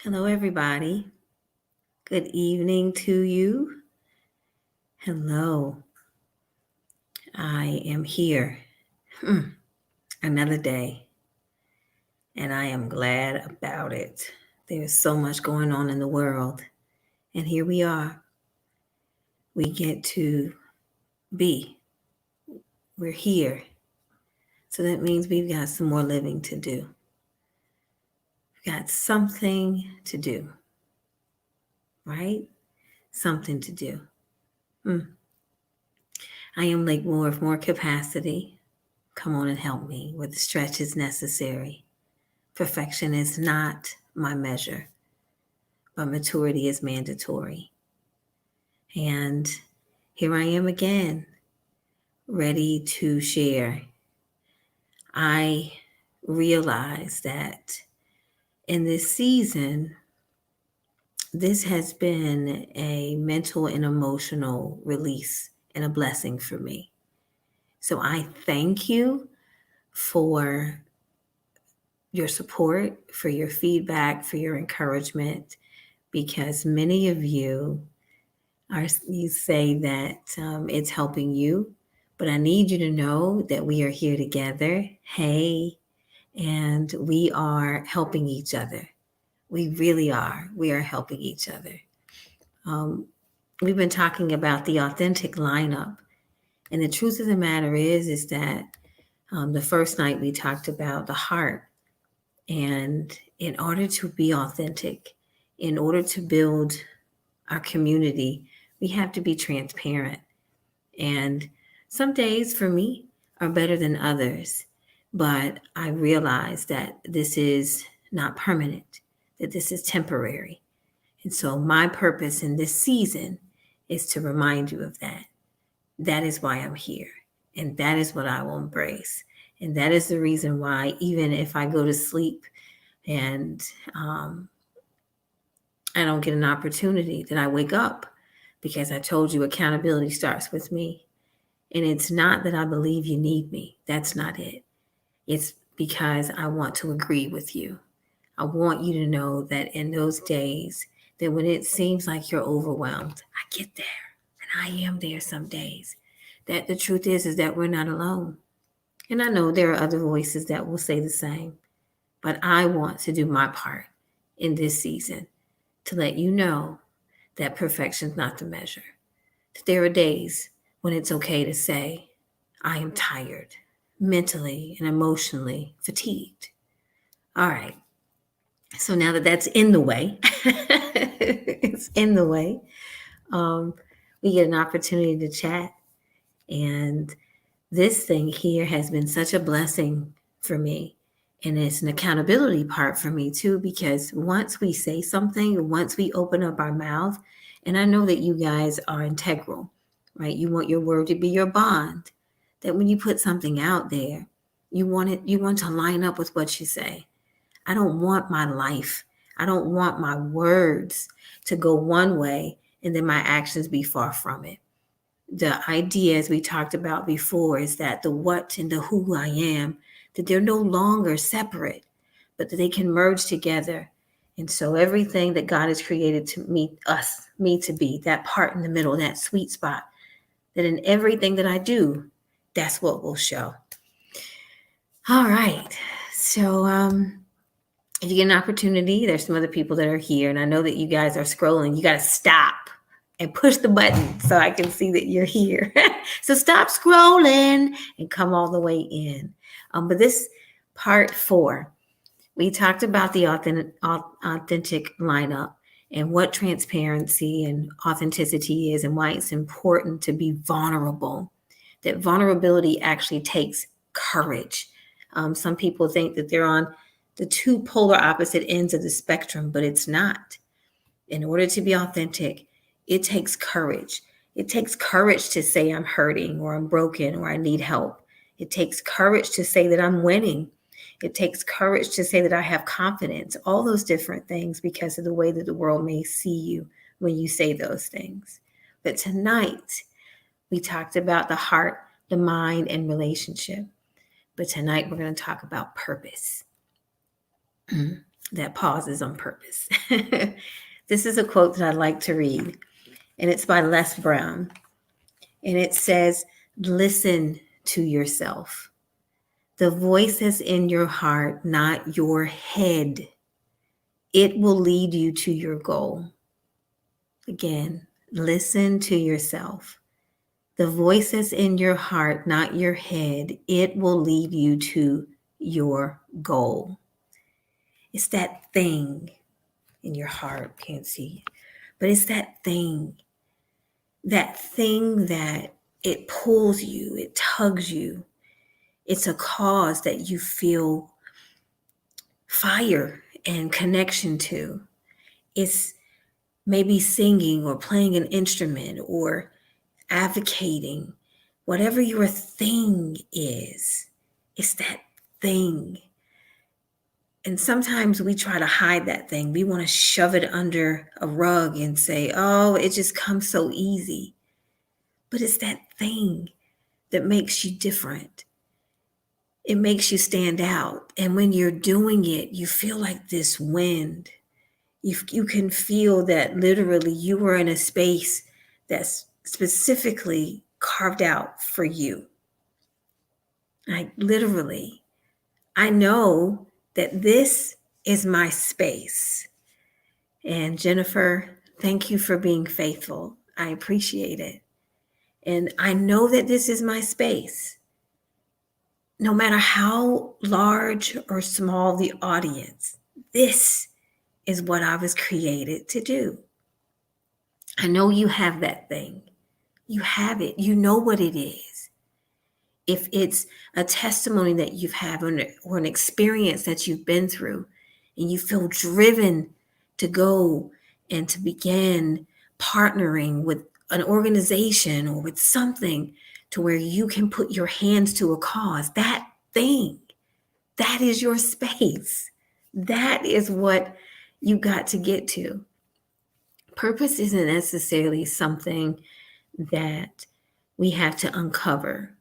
Hello, everybody. Good evening to you. Hello. I am here. Another day, and I am glad about it. There's so much going on in the world, and here we are. We get to be. We're here. So that means we've got some more living to do. We've got something to do, right? Something to do. I am Lake Moore of more capacity. Come on and help me where the stretch is necessary. Perfection is not my measure, but maturity is mandatory. And here I am again, ready to share. I realize that in this season, this has been a mental and emotional release and a blessing for me. So I thank you for your support, for your feedback, for your encouragement, because many of you you say that it's helping you, but I need you to know that we are here together. Hey, and we are helping each other. We really are. We are helping each other. Um, we've been talking about the authentic lineup, and the truth of the matter is that the first night we talked about the heart, and in order to be authentic, in order to build our community, we have to be transparent. And some days for me are better than others, but I realize that this is not permanent, that this is temporary. And so my purpose in this season is to remind you of that. That is why I'm here. And that is what I will embrace. And that is the reason why, even if I go to sleep and I don't get an opportunity, that I wake up, because I told you accountability starts with me. And it's not that I believe you need me. That's not it. It's because I want to agree with you. I want you to know that in those days, that when it seems like you're overwhelmed, I get there. And I am there some days. That the truth is that we're not alone. And I know there are other voices that will say the same. But I want to do my part in this season to let you know that perfection's not the measure. That there are days when it's okay to say, I am tired, mentally and emotionally fatigued. All right. So now that that's in the way, it's in the way, um, we get an opportunity to chat. And this thing here has been such a blessing for me. And it's an accountability part for me too, because once we say something, once we open up our mouth, and I know that you guys are integral, right? You want your word to be your bond. That when you put something out there, you want to line up with what you say. I don't want my life, I don't want my words to go one way and then my actions be far from it. The idea, as we talked about before, is that the what and the who I am, that they're no longer separate, but that they can merge together. And so everything that God has created to me to be, that part in the middle, that sweet spot, that in everything that I do, that's what will show. All right. So if you get an opportunity, there's some other people that are here, and I know that you guys are scrolling. You got to stop and push the button so I can see that you're here. So stop scrolling and come all the way in. But this part 4, we talked about the authentic lineup and what transparency and authenticity is and why it's important to be vulnerable. That vulnerability actually takes courage. Some people think that they're on the two polar opposite ends of the spectrum, but it's not. In order to be authentic, it takes courage. It takes courage to say I'm hurting or I'm broken or I need help. It takes courage to say that I'm winning. It takes courage to say that I have confidence, all those different things, because of the way that the world may see you when you say those things. But tonight, we talked about the heart, the mind, and relationship. But tonight, we're going to talk about purpose. that pauses on purpose. This is a quote that I like to read, and it's by Les Brown. And it says, listen to yourself. The voice is in your heart, not your head. It will lead you to your goal. Again, listen to yourself. The voice is in your heart, not your head. It will lead you to your goal. It's that thing in your heart, can't see, but it's that thing that it pulls you, it tugs you. It's a cause that you feel fire and connection to. It's maybe singing or playing an instrument or advocating. Whatever your thing is, it's that thing. And sometimes we try to hide that thing. We want to shove it under a rug and say, oh, it just comes so easy. But it's that thing that makes you different. It makes you stand out. And when you're doing it, you feel like this wind. You can feel that literally you are in a space that's specifically carved out for you. Like literally, I know that this is my space. And Jennifer, thank you for being faithful. I appreciate it. And I know that this is my space. No matter how large or small the audience, this is what I was created to do. I know you have that thing. You have it. You know what it is. If it's a testimony that you've had or an experience that you've been through, and you feel driven to go and to begin partnering with an organization or with something to where you can put your hands to a cause, that thing, that is your space. That is what you got to get to. Purpose isn't necessarily something that we have to uncover.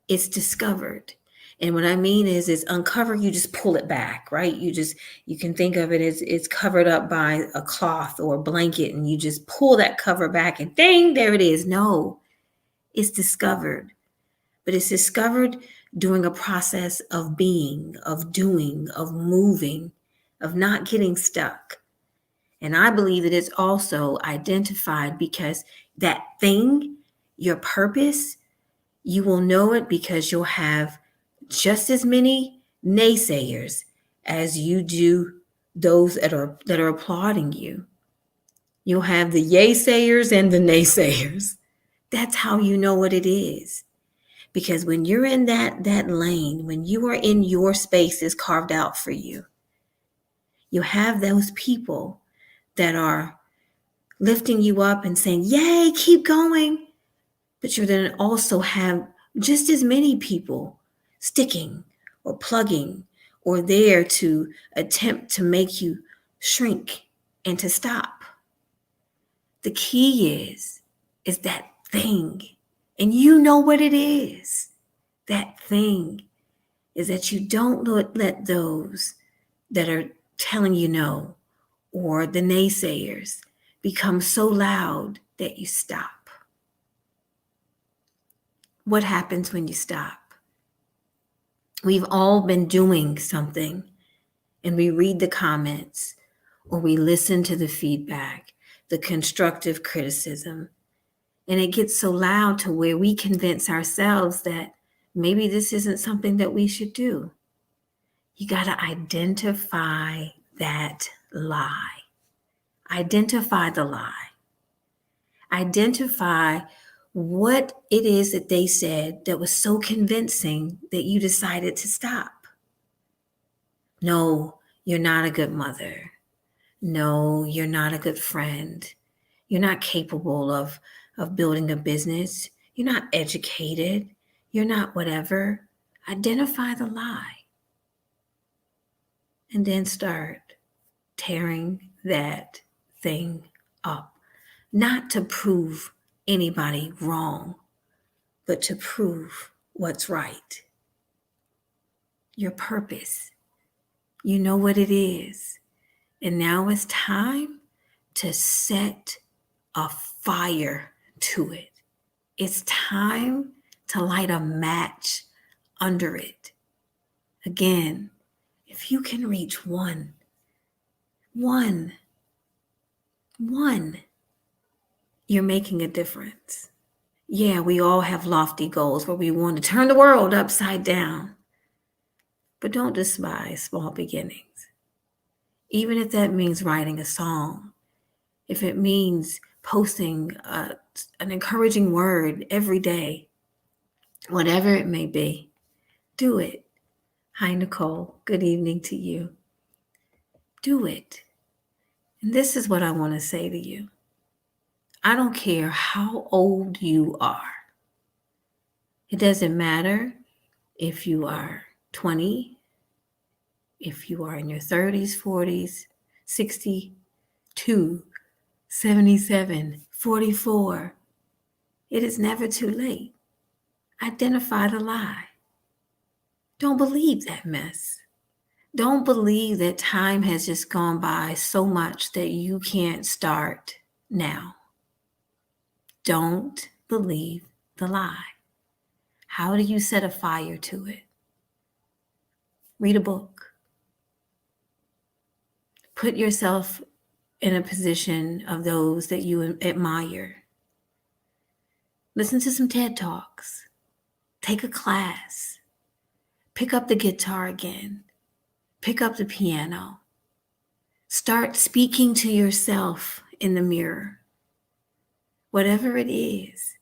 It's discovered. And what I mean is uncover, you just pull it back, right? You can think of it as it's covered up by a cloth or a blanket, and you just pull that cover back and dang, there it is. No, it's discovered. But it's discovered during a process of being, of doing, of moving, of not getting stuck. And I believe that it's also identified because that thing, your purpose, you will know it because you'll have just as many naysayers as you do those that are applauding you. You'll have the yaysayers and the naysayers. That's how you know what it is. Because when you're in that lane, when you are in your spaces carved out for you, you have those people that are lifting you up and saying, yay, keep going. But you then also have just as many people sticking or plugging or there to attempt to make you shrink and to stop. The key is that thing. And you know what it is. That thing is that you don't let those that are telling you no or the naysayers become so loud that you stop. What happens when you stop? We've all been doing something and we read the comments or we listen to the feedback, the constructive criticism, and it gets so loud to where we convince ourselves that maybe this isn't something that we should do. You got to identify that lie. Identify the lie. Identify what it is that they said that was so convincing that you decided to stop. No, you're not a good mother. No, you're not a good friend. You're not capable of building a business. You're not educated. You're not whatever. Identify the lie. And then start tearing that thing up. Not to prove anybody wrong, but to prove what's right. Your purpose. You know what it is. And now it's time to set a fire to it. It's time to light a match under it. Again, if you can reach one, you're making a difference. Yeah, we all have lofty goals where we want to turn the world upside down. But don't despise small beginnings. Even if that means writing a song, if it means posting an encouraging word every day, whatever it may be, do it. Hi, Nicole. Good evening to you. Do it. And this is what I want to say to you. I don't care how old you are. It doesn't matter if you are 20, if you are in your 30s, 40s, 62, 77, 44. It is never too late. Identify the lie. Don't believe that mess. Don't believe that time has just gone by so much that you can't start now. Don't believe the lie. How do you set a fire to it? Read a book. Put yourself in a position of those that you admire. Listen to some TED Talks. Take a class. Pick up the guitar again. Pick up the piano. Start speaking to yourself in the mirror. Whatever it is,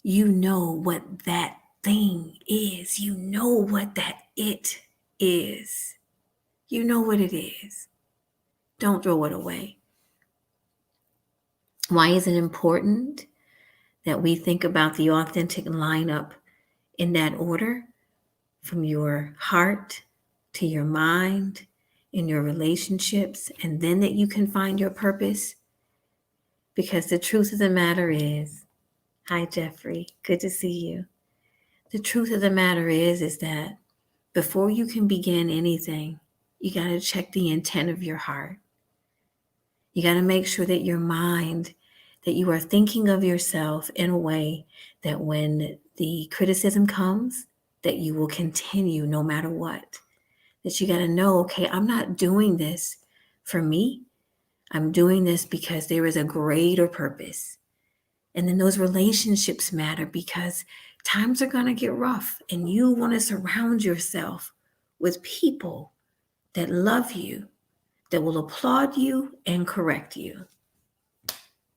you know what that thing is. You know what that it is. You know what it is. Don't throw it away. Why is it important that we think about the authentic lineup in that order? From your heart to your mind, in your relationships, and then that you can find your purpose. Because the truth of the matter is, hi Jeffrey, good to see you. The truth of the matter is that before you can begin anything, you got to check the intent of your heart. You got to make sure that your mind, that you are thinking of yourself in a way that when the criticism comes, that you will continue no matter what. That you got to know, okay, I'm not doing this for me. I'm doing this because there is a greater purpose. And then those relationships matter because times are going to get rough and you want to surround yourself with people that love you, that will applaud you and correct you.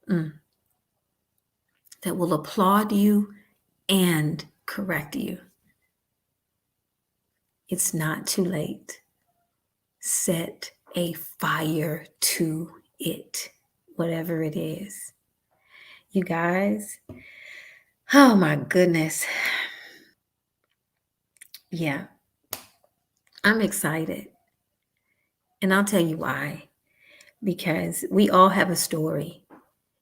That will applaud you and correct you. It's not too late. Set a fire to it, whatever it is. You guys, oh my goodness. Yeah, I'm excited. And I'll tell you why. Because we all have a story.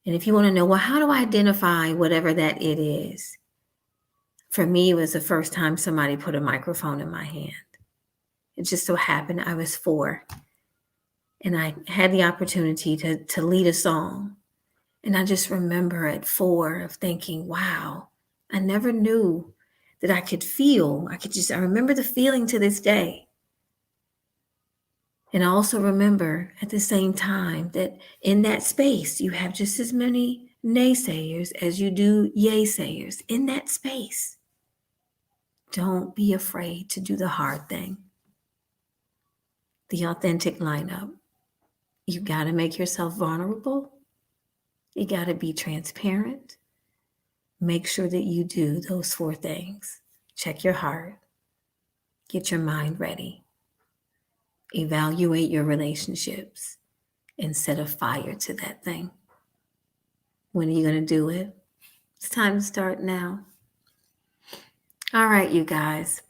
And if you want to know, well, how do I identify whatever that it is? For me, it was the first time somebody put a microphone in my hand. It just so happened I was 4. And I had the opportunity to lead a song. And I just remember at 4 of thinking, wow, I never knew that I could feel. I remember the feeling to this day. And I also remember at the same time that in that space, you have just as many naysayers as you do yay-sayers. In that space, don't be afraid to do the hard thing. The authentic lineup. You got to make yourself vulnerable. You got to be transparent. Make sure that you do those 4 things. Check your heart. Get your mind ready. Evaluate your relationships and set a fire to that thing. When are you going to do it? It's time to start now. All right, you guys.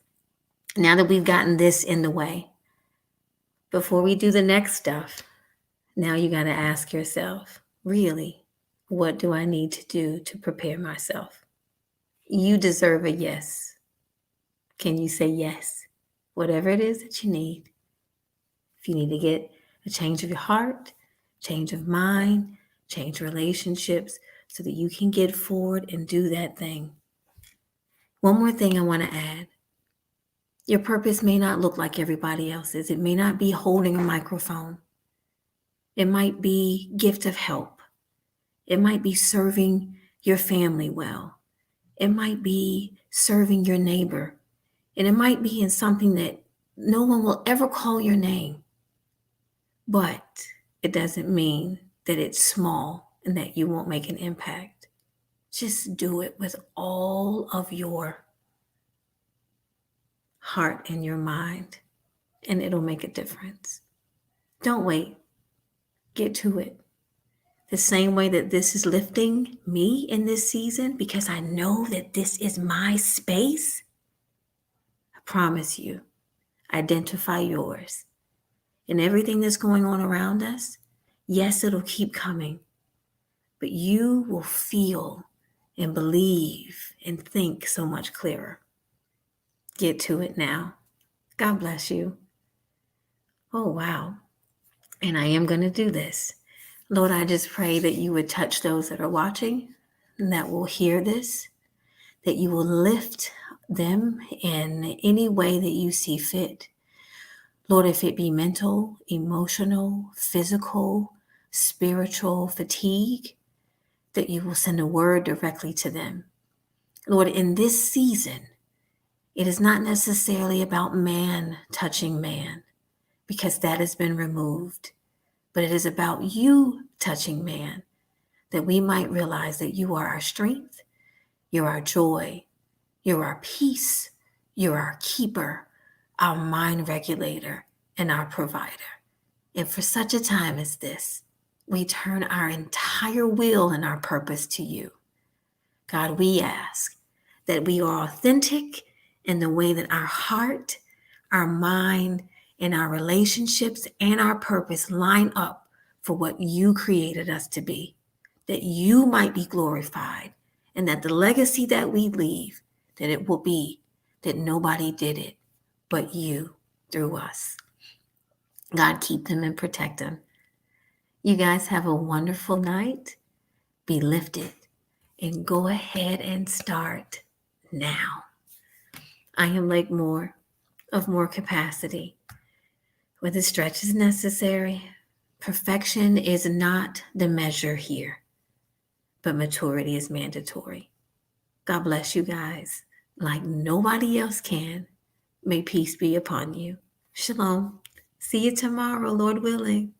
Now that we've gotten this in the way, before we do the next stuff, now you got to ask yourself, really, what do I need to do to prepare myself? You deserve a yes. Can you say yes? Whatever it is that you need. If you need to get a change of your heart, change of mind, change relationships so that you can get forward and do that thing. One more thing I want to add. Your purpose may not look like everybody else's. It may not be holding a microphone. It might be gift of help. It might be serving your family well. It might be serving your neighbor. And it might be in something that no one will ever call your name. But it doesn't mean that it's small and that you won't make an impact. Just do it with all of your heart and your mind, and it'll make a difference. Don't wait. Get to it. The same way that this is lifting me in this season, because I know that this is my space, I promise you, identify yours. And everything that's going on around us, yes, it'll keep coming, but you will feel and believe and think so much clearer. Get to it now. God bless you. Oh, wow. And I am going to do this. Lord, I just pray that you would touch those that are watching and that will hear this, that you will lift them in any way that you see fit. Lord, if it be mental, emotional, physical, spiritual fatigue, that you will send a word directly to them. Lord, in this season, it is not necessarily about man touching man, because that has been removed, but it is about you touching man, that we might realize that you are our strength, you're our joy, you're our peace, you're our keeper, our mind regulator, and our provider. And for such a time as this, we turn our entire will and our purpose to you. God, we ask that we are authentic in the way that our heart, our mind, and our relationships and our purpose line up for what you created us to be, that you might be glorified, and that the legacy that we leave, that it will be that nobody did it but you through us. God, keep them and protect them. You guys have a wonderful night. Be lifted and go ahead and start now. I am Lake Moore of More Capacity. Where the stretch is necessary, perfection is not the measure here, but maturity is mandatory. God bless you guys like nobody else can. May peace be upon you. Shalom. See you tomorrow, Lord willing.